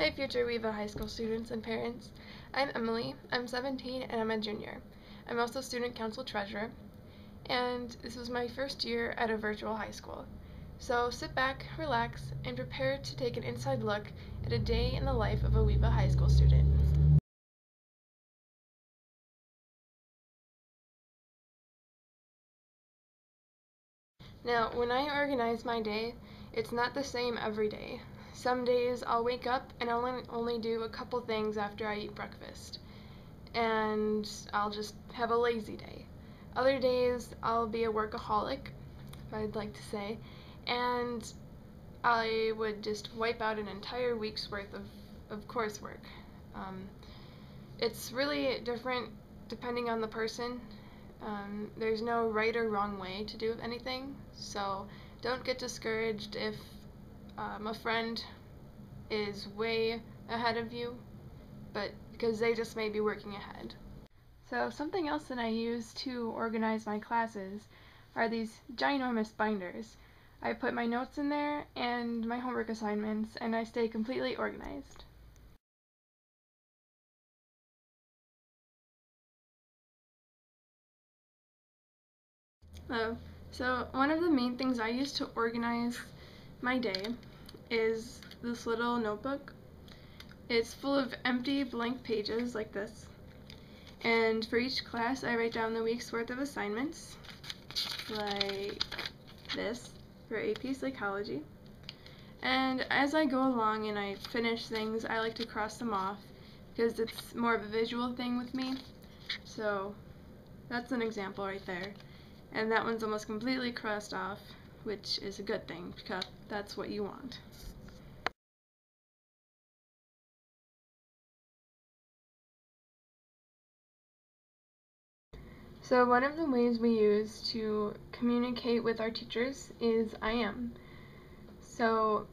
Hi future WEVA high school students and parents. I'm Emily, I'm 17 and I'm a junior. I'm also student council treasurer, and this was my first year at a virtual high school. So sit back, relax, and prepare to take an inside look at a day in the life of a WEVA high school student. Now, when I organize my day, it's not the same every day. Some days I'll wake up and I'll only do a couple things after I eat breakfast, and I'll just have a lazy day. Other days I'll be a workaholic, I'd like to say, and I would just wipe out an entire week's worth of coursework. It's really different depending on the person. There's no right or wrong way to do anything, so don't get discouraged if a friend is way ahead of you, but because they just may be working ahead. So something else that I use to organize my classes are these ginormous binders. I put my notes in there and my homework assignments, and I stay completely organized. So one of the main things I use to organize my day is this little notebook. It's full of empty blank pages like this, and for each class I write down the week's worth of assignments, like this for AP Psychology. And as I go along and I finish things, I like to cross them off because it's more of a visual thing with me. So that's an example right there. And that one's almost completely crossed off, which is a good thing because that's what you want. So one of the ways we use to communicate with our teachers is IM. So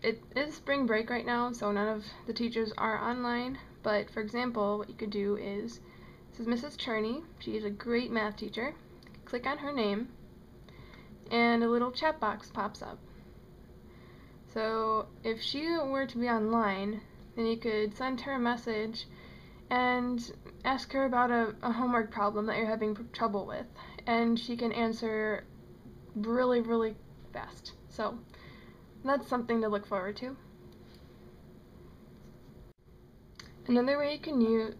it is spring break right now, so none of the teachers are online, but for example, what you could do is, this is Mrs. Cherney. She is a great math teacher. Click on her name, and a little chat box pops up. So if she were to be online, then you could send her a message and ask her about a homework problem that you're having trouble with, and she can answer really fast. So that's something to look forward to. Another way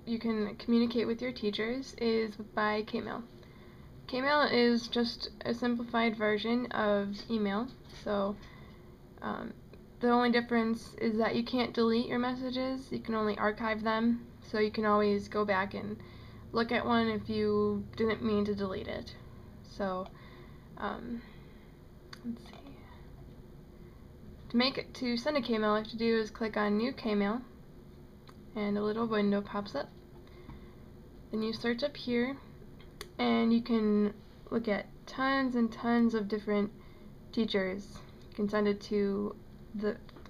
you can communicate with your teachers is by Kmail. Kmail is just a simplified version of email, so the only difference is that you can't delete your messages, you can only archive them, so you can always go back and look at one if you didn't mean to delete it. So, let's see. To send a Kmail, all you have to do is click on New Kmail, and a little window pops up. Then you search up here, and you can look at tons and tons of different teachers. You can send it to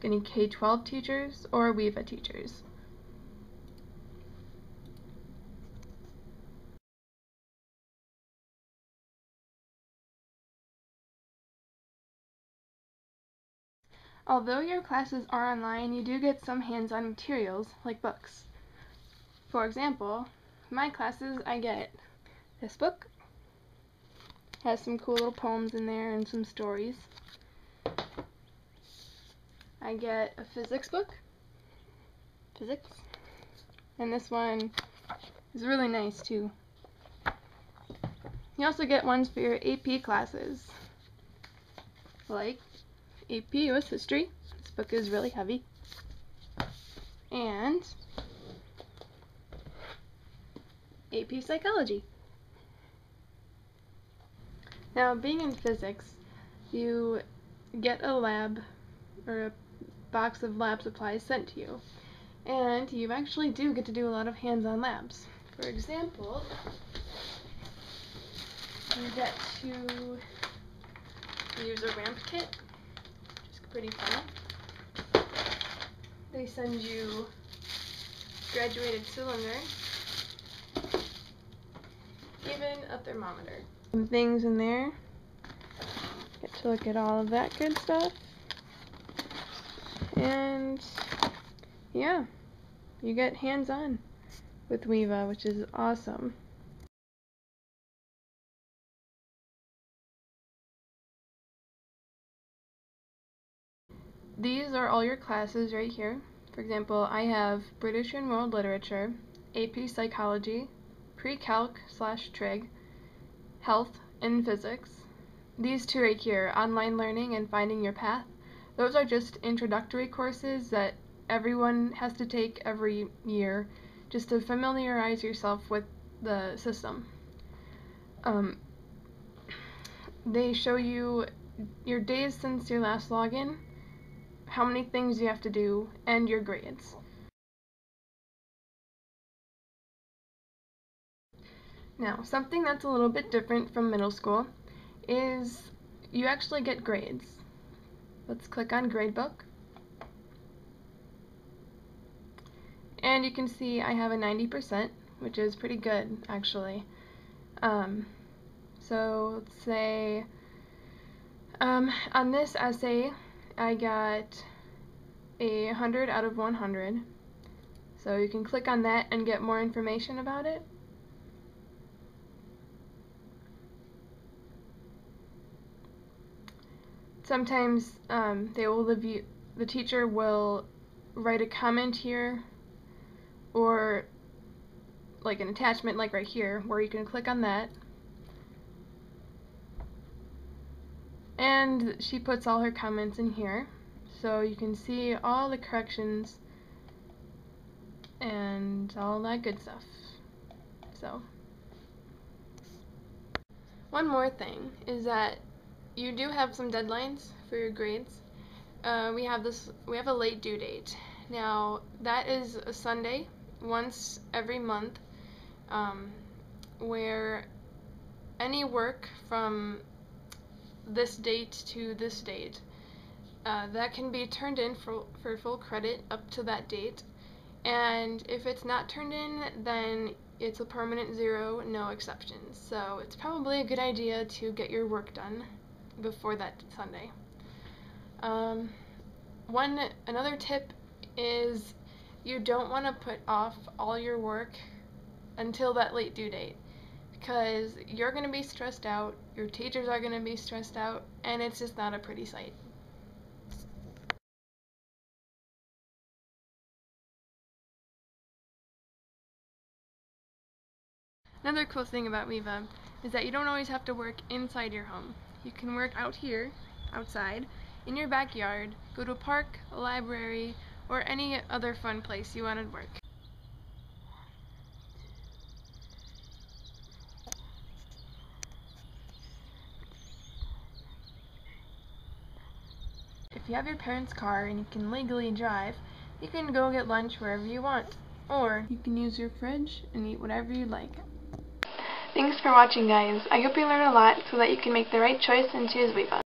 any K-12 teachers or WEVA teachers. Although your classes are online, you do get some hands-on materials, like books. For example, my classes, I get this book. Has some cool little poems in there and some stories. I get a physics book. Physics. And this one is really nice too. You also get ones for your AP classes, like AP US History. This book is really heavy. And AP Psychology. Now, being in physics, you get a lab or a box of lab supplies sent to you, and you actually do get to do a lot of hands-on labs. For example, you get to use a ramp kit, which is pretty fun. They send you graduated cylinder, even a thermometer. Some things in there. Get to look at all of that good stuff. And yeah, you get hands-on with Weeva, which is awesome. These are all your classes right here. For example, I have British and World Literature, AP Psychology, Pre-Calc/Trig, Health, and Physics. These two right here, Online Learning and Finding Your Path, those are just introductory courses that everyone has to take every year just to familiarize yourself with the system. They show you your days since your last login, how many things you have to do, and your grades. Now, something that's a little bit different from middle school is you actually get grades. Let's click on Gradebook. And you can see I have a 90%, which is pretty good, actually. So let's say on this essay, I got 100 out of 100. So you can click on that and get more information about it. Sometimes the teacher will write a comment here, or like an attachment like right here, where you can click on that. And she puts all her comments in here, so you can see all the corrections and all that good stuff. So, one more thing is that you do have some deadlines for your grades. We have a late due date. Now, that is a Sunday, once every month, where any work from this date to this date, that can be turned in for full credit up to that date. And if it's not turned in, then it's a permanent 0, no exceptions. So it's probably a good idea to get your work done before that Sunday. Another tip is you don't want to put off all your work until that late due date, because you're going to be stressed out, your teachers are going to be stressed out, and it's just not a pretty sight. Another cool thing about Weeva is that you don't always have to work inside your home. You can work out here, outside, in your backyard, go to a park, a library, or any other fun place you want to work. If you have your parents' car and you can legally drive, you can go get lunch wherever you want. Or you can use your fridge and eat whatever you like. Thanks for watching, guys. I hope you learned a lot so that you can make the right choice and choose Weeva.